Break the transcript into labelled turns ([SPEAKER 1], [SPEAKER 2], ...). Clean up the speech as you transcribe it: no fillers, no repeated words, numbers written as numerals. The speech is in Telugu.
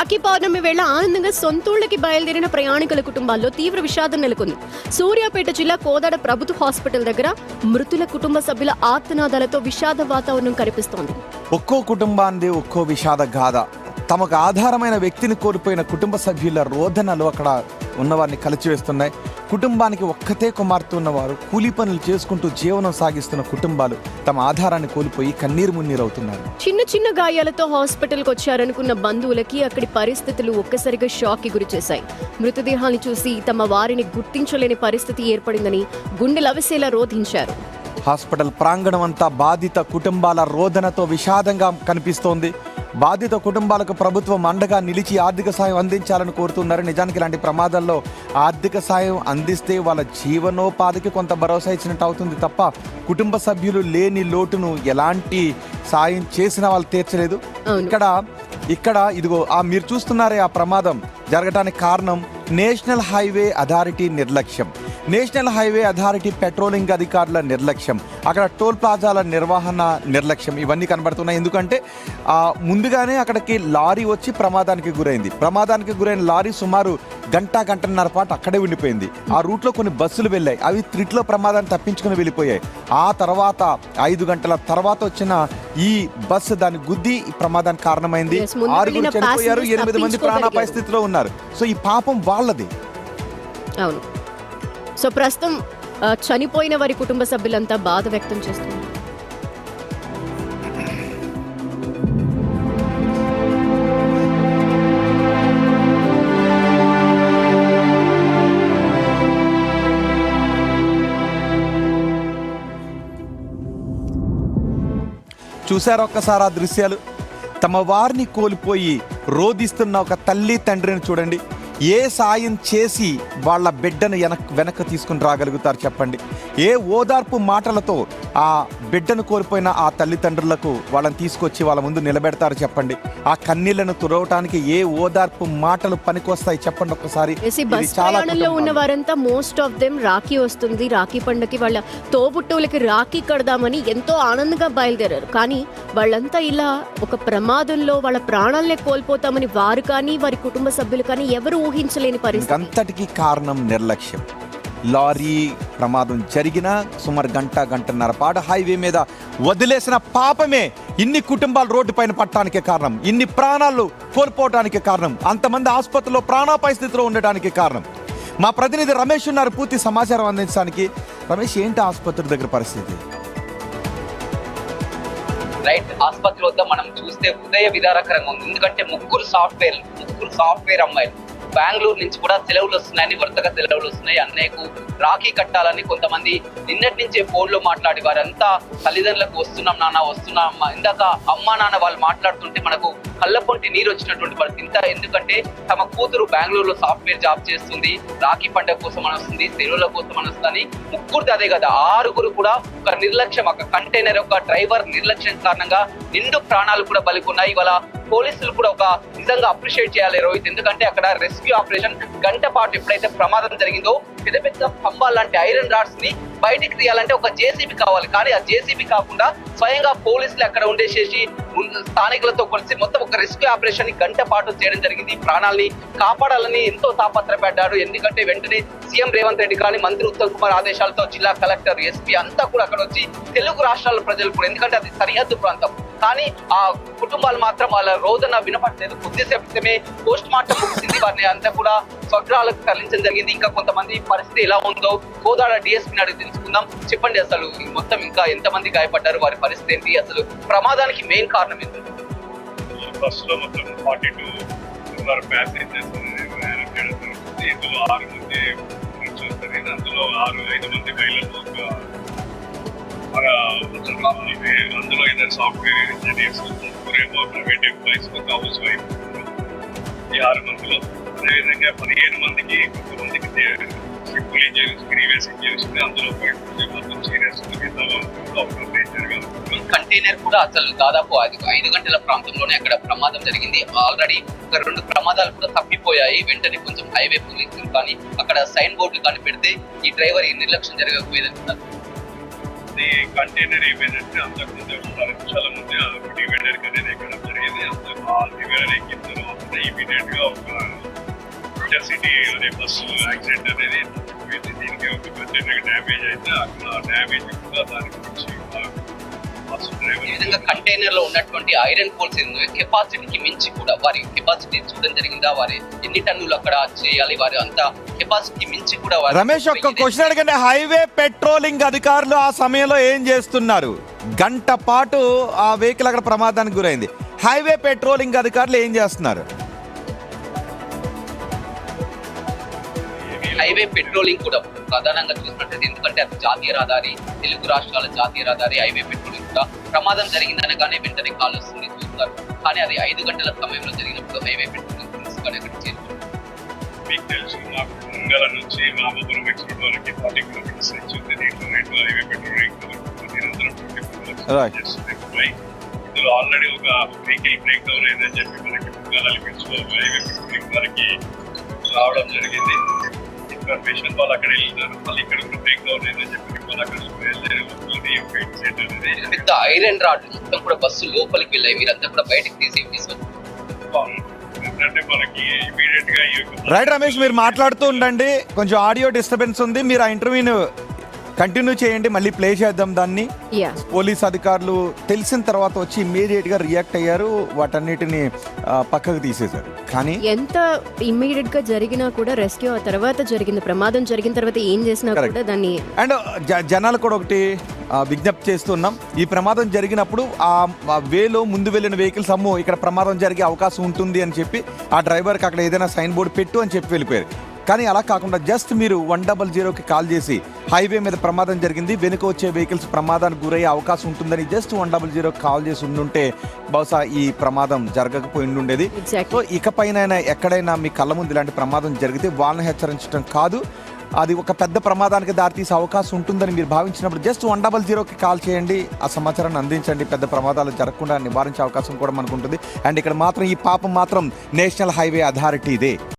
[SPEAKER 1] రాఖీ పౌర్ణమి వేళ ఆనందంగా సొంతూళ్లకి బయలుదేరిన ప్రయాణికుల కుటుంబాల్లో తీవ్ర విషాదం నెలకొంది. సూర్యాపేట జిల్లా కోదాడ ప్రభుత్వ హాస్పిటల్ దగ్గర మృతుల కుటుంబ సభ్యుల ఆర్తనాదాలతో విషాద వాతావరణం కనిపిస్తోంది.
[SPEAKER 2] ఒక్కో కుటుంబాన్ని ఒక్కో విషాద గాథ. తమకు ఆధారమైన వ్యక్తిని కోల్పోయిన కుటుంబ సభ్యుల రోదనలు అక్కడ ఉన్నవారిని కలిచివేస్తున్నాయి. కుటుంబానికి ఒక్కతే కుమార్తె ఉన్నవారు కూలీ పనులు చేసుకుంటూ జీవనం సాగిస్తున్న కుటుంబాలు తమ ఆధారాన్ని కోల్పోయి కన్నీరు మున్నీరవుతున్నారు.
[SPEAKER 1] చిన్న చిన్న గాయాలతో హాస్పిటల్కి వచ్చారనుకున్న బంధువులకి అక్కడి పరిస్థితులు ఒక్కసారిగా షాక్ కి గురి చేశాయి. మృతదేహాన్ని చూసి తమ వారిని గుర్తించలేని పరిస్థితి ఏర్పడిందని గుండెలవిసేలా రోధించారు.
[SPEAKER 2] హాస్పిటల్ ప్రాంగణం అంతా బాధిత కుటుంబాల రోదనతో విషాదంగా కనిపిస్తోంది. బాధిత కుటుంబాలకు ప్రభుత్వం అండగా నిలిచి ఆర్థిక సాయం అందించాలని కోరుతున్నారు. నిజానికి ఇలాంటి ప్రమాదాల్లో ఆర్థిక సాయం అందిస్తే వాళ్ళ జీవనోపాధికి కొంత భరోసా ఇచ్చినట్టు అవుతుంది తప్ప కుటుంబ సభ్యులు లేని లోటును ఎలాంటి సాయం చేసినా వాళ్ళు తీర్చలేదు. ఇక్కడ ఇదిగో మీరు చూస్తున్నారే ఆ ప్రమాదం జరగడానికి కారణం నేషనల్ హైవే అథారిటీ నిర్లక్ష్యం. నేషనల్ హైవే అథారిటీ పెట్రోలింగ్ అధికారుల నిర్లక్ష్యం, అక్కడ టోల్ ప్లాజాల నిర్వహణ నిర్లక్ష్యం ఇవన్నీ కనబడుతున్నాయి. ఎందుకంటే ముందుగానే అక్కడికి లారీ వచ్చి ప్రమాదానికి గురైన లారీ సుమారు గంటన్నర పాటు అక్కడే ఉండిపోయింది. ఆ రూట్లో కొన్ని బస్సులు వెళ్ళాయి, అవి త్రిట్లో ప్రమాదాన్ని తప్పించుకుని వెళ్ళిపోయాయి. ఆ తర్వాత 5 గంటల తర్వాత వచ్చిన ఈ బస్సు దాన్ని గుద్ది ప్రమాదానికి కారణమైంది. 6 చనిపోయారు, 8 మంది ప్రాణాపాయ స్థితిలో ఉన్నారు. సో ఈ పాపం వాళ్ళది.
[SPEAKER 1] అవును. సో ప్రస్తుతం చనిపోయిన వారి కుటుంబ సభ్యులంతా బాధ వ్యక్తం చేస్తున్నారు.
[SPEAKER 2] చూశారు ఒక్కసారి ఆ దృశ్యాలు. తమ వారిని కోల్పోయి రోధిస్తున్న ఒక తల్లి తండ్రిని చూడండి. ఏ సాయం చేసి వాళ్ళ బిడ్డను వెనక్కి తీసుకుని రాగలుగుతారు చెప్పండి? ఏ ఓదార్పు మాటలతో ఆ బిడ్డను కోల్పోయిన ఆ తల్లిదండ్రులకు వాళ్ళని తీసుకొచ్చి వాళ్ళ ముందు నిలబెడతారు చెప్పండి? ఆ కన్నీళ్లను తుడవటానికి ఏ ఓదార్పు మాటలు పనికొస్తాయి చెప్పండి ఒక్కసారి?
[SPEAKER 1] ప్రయాణంలో ఉన్న వారంతా మోస్ట్ ఆఫ్ దెమ్ రాఖీ వస్తుంది, రాఖీ పండుగకి వాళ్ళ తోబుట్టువులకి రాఖీ కడదామని ఎంతో ఆనందంగా బయలుదేరారు. కానీ వాళ్ళంతా ఇలా ఒక ప్రమాదంలో వాళ్ళ ప్రాణాలనే కోల్పోతామని వారు కానీ వారి కుటుంబ సభ్యులు కానీ ఎవరు ఊహించలేని పరిస్థితి.
[SPEAKER 2] అంతటికి కారణం నిర్లక్ష్యం. లారీ ప్రమాదం జరిగిన సుమారు గంటన్నర పాటు హైవే మీద వదిలేసిన పాపమే ఇన్ని కుటుంబాలు రోడ్డు పైన పట్టడానికే కారణం, ఇన్ని ప్రాణాలు కోల్పోవడానికి కారణం, అంతమంది ఆసుపత్రిలో ప్రాణాపాయ స్థితిలో ఉండడానికి కారణం. మా ప్రతినిధి రమేష్ ఉన్నారు పూర్తి సమాచారం అందించడానికి. రమేష్, ఏంటి ఆసుపత్రి దగ్గర పరిస్థితి?
[SPEAKER 3] రైట్, ఆసుపత్రి వద్ద మనం చూస్తే హృదయ విదారకరంగా ఉంది. ఎందుకంటే ముగ్గురు సాఫ్ట్వేర్ అమ్మాయిలు బెంగళూరు నుంచి కూడా సెలవులు వస్తున్నాయని, వరుసగా సెలవులు వస్తున్నాయి. అన్నయ్యకు రాఖీ కట్టాలని కొంతమంది నిన్నటి నుంచే ఫోన్లో మాట్లాడి వారంతా తల్లిదండ్రులకు వస్తున్నాం అమ్మా, ఇందాక అమ్మా నాన్న వాళ్ళు మాట్లాడుతుంటే మనకు కళ్ళపొంటి నీరు వచ్చినటువంటి పరిస్థితి. ఎందుకంటే తమ కూతురు బెంగళూరులో సాఫ్ట్వేర్ జాబ్ చేస్తుంది, రాఖీ పండుగ కోసం అని వస్తుంది, సెలవుల కోసం అని వస్తుంది. ముగ్గురిది అదే కదా, 6 కూడా ఒక నిర్లక్ష్యం, ఒక కంటైనర్, ఒక డ్రైవర్ నిర్లక్ష్యం కారణంగా నిండు ప్రాణాలు కూడా బలికున్నాయి. ఇవాళ పోలీసులు కూడా ఒక నిజంగా అప్రిషియేట్ చేయాలి రోహిత్. ఎందుకంటే అక్కడ రెస్క్యూ ఆపరేషన్ గంట పాటు ఎప్పుడైతే ప్రమాదం జరిగిందో పెద్ద పెద్ద స్తంభాలు లాంటి ఐరన్ రాడ్స్ ని బయటికి తీయాలంటే ఒక జేసీబీ కావాలి. కానీ ఆ జేసీబీ కాకుండా స్వయంగా పోలీసులు అక్కడ ఉండేసేసి స్థానికులతో కలిసి మొత్తం ఒక రెస్క్యూ ఆపరేషన్ గంట పాటు చేయడం జరిగింది. ప్రాణాలని కాపాడాలని ఎంతో తాపత్రపడ్డాడు. ఎందుకంటే వెంటనే సీఎం రేవంత్ రెడ్డి కానీ మంత్రి ఉత్తమ్ కుమార్ ఆదేశాలతో జిల్లా కలెక్టర్, ఎస్పీ అంతా కూడా అక్కడ వచ్చి తెలుగు రాష్ట్రాల ప్రజలు కూడా, ఎందుకంటే అది సరిహద్దు ప్రాంతం, కానీ ఆ కుటుంబాలు మాత్రం వాళ్ళ రోదన వినపడలేదు. కొద్దిసేపు క్రితమే పోస్ట్ మార్టం ముగిసింది, వారిని అంతా కూడా స్వగ్రాలకు తరలించడం జరిగింది. ఇంకా కొంతమంది పరిస్థితి ఎలా ఉందో కోదాడ డిఎస్పీని అడిగి తెలుసుకుందాం. చెప్పండి, అసలు మొత్తం ఇంకా ఎంతమంది గాయపడ్డారు, వారి పరిస్థితి ఏంటి, అసలు ప్రమాదానికి మెయిన్ కారణం ఏంటి?
[SPEAKER 4] బస్సులో మొత్తం 42 ప్యాసింజర్స్, ఇందులో 6 మంది చూస్తుంది, అందులో 5 మంది మహిళలు, అందులో 2 సాఫ్ట్వేర్ ఇంజనీర్స్, ముగ్గురేమో ప్రైవేట్ ఎంప్లాయీస్, ఒక హౌస్ వైఫ్. ఈ 6 మందిలో అదేవిధంగా 15 మందికి, కొంతమందికి ప్రీవియస్ ఇంజరీస్, అందులో మొత్తం సీరియస్
[SPEAKER 3] కంటైనర్ కూడా అసలు దాదాపు 5 గంటల ప్రాంతంలోనే అక్కడ ప్రమాదం జరిగింది. ఆల్రెడీ ఒక 2 ప్రమాదాలు కూడా తప్పిపోయాయి. వెంటనే కొంచెం హైవే పోలీసులు కానీ అక్కడ సైన్ బోర్డులు కానీ పెడితే ఈ డ్రైవర్ ఈ నిర్లక్ష్యం జరగకపోయేది.
[SPEAKER 4] అది కంటైనర్ ఏమైందంటే అంతకుముందే 10 నిమిషాల ముందే డివైడర్ అనేది ఎక్కడం జరిగింది. ఆ డివైడర్ ఎక్కిన తర్వాత ఇమీడియట్ గా ఒక ఇంటర్సిటీ అనే బస్సు యాక్సిడెంట్ అనేది పోయింది. దీనికి ఒక కంటైనర్ డ్యామేజ్ అయితే అక్కడ డ్యామేజ్ కూడా దాని గురించి బస్సు
[SPEAKER 3] ఈ
[SPEAKER 4] డ్రైవర్
[SPEAKER 3] విధంగా కంటైనర్ లో ఉన్నటువంటి ఐరన్ పోల్స్ కెపాసిటీకి మించి కూడా వారి కెపాసిటీ చూడడం జరిగిందా, వారి ఎన్ని టన్నులు అక్కడ చేయాలి, వారి అంత కెపాసిటీ మించి కూడా వారు
[SPEAKER 2] రమేష్ ఒక్క క్వశ్చన్ అడగండి, హైవే పెట్రోలింగ్ అధికారులు ఆ సమయంలో ఏం చేస్తున్నారు? గంట పాటు ఆ వెహికల్ అక్కడ ప్రమాదానికి గురైంది. హైవే పెట్రోలింగ్ అధికారులు ఏం చేస్తున్నారు?
[SPEAKER 3] హైవే పెట్రోలింగ్ కూడా ప్రధానంగా చూసినట్లయితే, ఎందుకంటే అది జాతీయ రహదారి, తెలుగు రాష్ట్రాల జాతీయ రహదారి, హైవే పెట్రోలింగ్ కూడా ప్రమాదం జరిగిందనగానే వెంటనే కాల్ వస్తుంది చూస్తారు. కానీ అది 5 గంటల సమయంలో జరిగినప్పుడు హైవే పెట్రోలింగ్ పోలీసు కూడా అక్కడ చేరుకుంటారు.
[SPEAKER 4] మీకు తెలుసు మాకు ముంగల నుంచి రామపురం ఎక్స్పోర్ట్ వరకు 40 కిలోమీటర్స్ వచ్చింది. దీంట్లో రేటు హైవే పెట్రోలింగ్ నిరంతరం 24 చేస్తుంది. ఇందులో ఆల్రెడీ ఒక వెహికల్ బ్రేక్ డౌన్ అయిందని చెప్పి మనకి ముంగల హైవే పెట్రోలింగ్ వరకు రావడం జరిగింది. ఇన్ఫర్మేషన్ వాళ్ళు అక్కడ వెళ్తారు, మళ్ళీ ఇక్కడ ఒక బ్రేక్ డౌన్ అయిందని చెప్పి వాళ్ళు అక్కడ బయలుదేరి వస్తుంది. ఒక ఇన్సిడెంట్ అనేది
[SPEAKER 3] పెద్ద ఐరన్ రాడ్ మొత్తం కూడా బస్సు లోపలికి వెళ్ళాయి, మీరంతా కూడా బయటకు తీసుకొచ్చారు.
[SPEAKER 4] ఏంటంటే మనకి ఇమీడియట్ గా ఈ యొక్క
[SPEAKER 2] రైట్ రమేష్, మీరు మాట్లాడుతూ ఉండండి, కొంచెం ఆడియో డిస్టర్బెన్స్ ఉంది. మీరు ఆ ఇంటర్వ్యూని కంటిన్యూ చేయండి, మళ్ళీ ప్లే చేద్దాం దాన్ని.
[SPEAKER 1] యా
[SPEAKER 2] పోలీస్ అధికారులు తెలిసిన తర్వాత వచ్చి ఇమ్మీడియట్ గా రియాక్ట్ అయ్యారు, వాటన్నిటిని పక్కకు తీసేశారు. కానీ
[SPEAKER 1] ఎంత ఇమ్మీడియట్ గా జరిగినా కూడా రెస్క్యూ ఆ తర్వాత జరిగింది, ప్రమాదం జరిగిన తర్వాత ఏం చేసినా
[SPEAKER 2] Correct.
[SPEAKER 1] కూడా దాన్ని
[SPEAKER 2] అండ్ జనాలు కూడా ఒకటి విజ్ఞప్తి చేస్తున్నాం, ఈ ప్రమాదం జరిగినప్పుడు ఆ వేలో ముందు వెళ్ళిన వెహికల్స్ అమ్మో ఇక్కడ ప్రమాదం జరిగే అవకాశం ఉంటుంది అని చెప్పి ఆ డ్రైవర్కి అక్కడ ఏదైనా సైన్ బోర్డు పెట్టు అని చెప్పి వెళ్ళిపోయారు. కానీ అలా కాకుండా జస్ట్ మీరు 100కి కాల్ చేసి హైవే మీద ప్రమాదం జరిగింది, వెనుక వచ్చే వెహికల్స్ ప్రమాదానికి గురయ్యే అవకాశం ఉంటుందని జస్ట్ 100కి కాల్ చేసి ఉండుంటే బహుశా ఈ ప్రమాదం జరగకపోయి ఉండేది.
[SPEAKER 1] Exactly.
[SPEAKER 2] సో ఇకపైన ఎక్కడైనా మీ కళ్ళ ముందు ఇలాంటి ప్రమాదం జరిగితే వాళ్ళని హెచ్చరించడం కాదు, అది ఒక పెద్ద ప్రమాదానికి దారితీసే అవకాశం ఉంటుందని మీరు భావించినప్పుడు జస్ట్ 100కి కాల్ చేయండి, ఆ సమాచారాన్ని అందించండి. పెద్ద ప్రమాదాలు జరగకుండా నివారించే అవకాశం కూడా మనకు ఉంటుంది. అండ్ ఇక్కడ మాత్రం ఈ పాపం మాత్రం నేషనల్ హైవే అథారిటీదే.